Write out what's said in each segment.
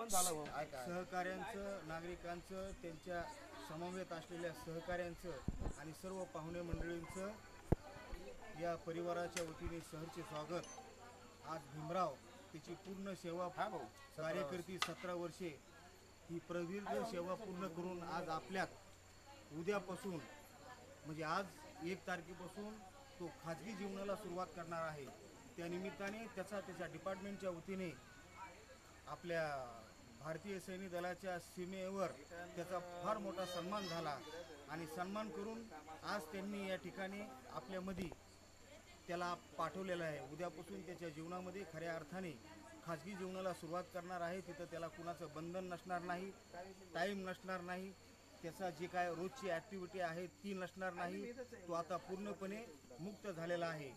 सहकाऱ्यांचं, नागरिकांचं, त्यांच्या समवेत असलेल्या सहकाऱ्यांचं आणि सर्व पाहुणे मंडळींचं या परिवाराच्या वतीने सहर्ष स्वागत। आज भीमराव त्याची पूर्ण सेवा कार्यकर्ती 17 वर्षे ही प्रदीर्घ सेवा पूर्ण करून आज आपल्यात उद्यापासून म्हणजे आज 1 तारखेपासून तो खाजगी जीवनाला सुरुवात करणार आहे। त्या निमित्ताने त्याच्या डिपार्टमेंटच्या वतीने आपल्या भारतीय सैनिक दलाच्या सीमेवर त्याचा फार मोठा सन्मान झाला आणि सन्मान करून आज त्यांनी या ठिकाणी आपल्यामध्ये त्याला पाठवलेलं आहे। उद्यापासून त्याच्या जीवनामध्ये खऱ्या अर्थाने खाजगी जीवनाला सुरुवात करणार आहे। तिथं त्याला कुणाचं बंधन नसणार नाही, टाईम नसणार नाही, त्याचा जे काय रोजची ॲक्टिव्हिटी आहे ती नसणार नाही। तो आता पूर्णपणे मुक्त झालेला आहे।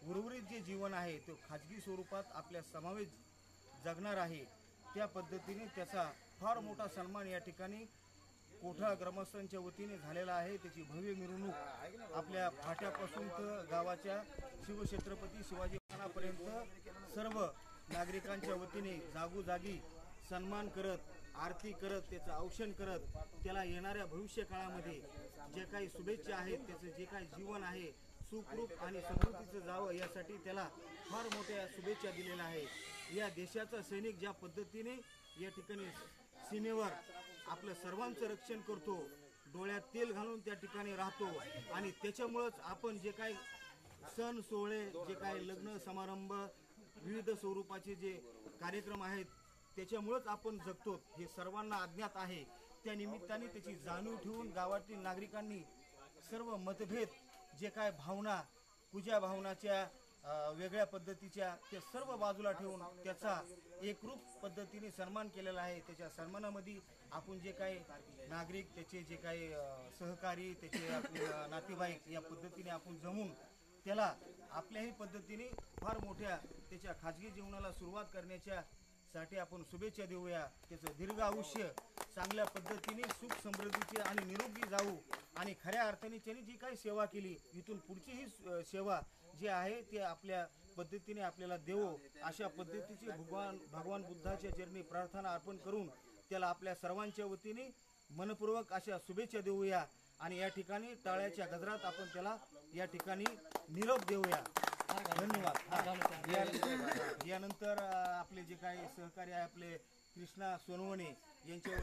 उर्वरित जे जीवन आहे तो खाजगी स्वरूपात आपल्या समावेश जगणार आहे। त्या पद्धतीने त्याचा फार मोठा सन्मान या ठिकाणी कोठा ग्रामस्थांच्या वतीने झालेला आहे। त्याची भव्य मिरवणूक आपल्या फाट्यापासून तर गावाच्या शिवछत्रपती शिवाजी महाराजांपर्यंत सर्व नागरिकांच्या वतीने जागोजागी सन्मान करत, आरती करत, त्याचं औक्षण करत, त्याला येणाऱ्या भविष्य काळामध्ये जे काही शुभेच्छा आहेत, त्याचं जे काही जीवन आहे सुखरूप आणि समृद्धीचं जावं यासाठी त्याला फार मोठ्या शुभेच्छा दिलेल्या आहे। या देशाचा सैनिक ज्या पद्धतीने या ठिकाणी सीमेवर आपलं सर्वांचं रक्षण करतो, डोळ्यात तेल घालून त्या ठिकाणी राहतो आणि त्याच्यामुळेच आपण जे काही सण सोहळे, जे काही लग्न समारंभ, विविध स्वरूपाचे जे कार्यक्रम आहेत त्याच्यामुळेच आपण जगतो हे सर्वांना अज्ञात आहे। त्या निमित्ताने त्याची जाणीव ठेवून गावातील नागरिकांनी सर्व मतभेद, जे काय भावना, पूजा भावनाच्या वेगळ्या पद्धतीच्या, ते सर्व बाजूला ठेवून त्याचा एकरूप पद्धतीने सन्मान केलेला आहे। त्याच्या सन्मानामध्ये आपण जे काही नागरिक, त्याचे जे काही सहकारी, त्याचे आपले नातेवाईक या पद्धतीने आपण जमून त्याला आपल्याही पद्धतीने फार मोठ्या त्याच्या खाजगी जीवनाला सुरुवात करण्याच्या साठी आपण शुभेच्छा देऊया। त्याचं दीर्घ आयुष्य चांगल्या पद्धतीने सुख समृद्धीचे आणि निरोगी जाऊ आणि खऱ्या अर्थाने त्यांनी जी काही सेवा केली इथून पुढची ही सेवा जी आहे ते आपल्या पद्धतीने आपल्याला देवो अशा पद्धतीची भगवान बुद्धाच्या चरणी प्रार्थना अर्पण करून त्याला आपल्या सर्वांच्या वतीने मनपूर्वक अशा शुभेच्छा देऊया आणि या ठिकाणी टाळ्याच्या गजरात आपण त्याला या ठिकाणी निरोप देऊया। धन्यवाद। यानंतर आपले जे काही सहकारी आहे आपले कृष्णा सोनवणे यांच्या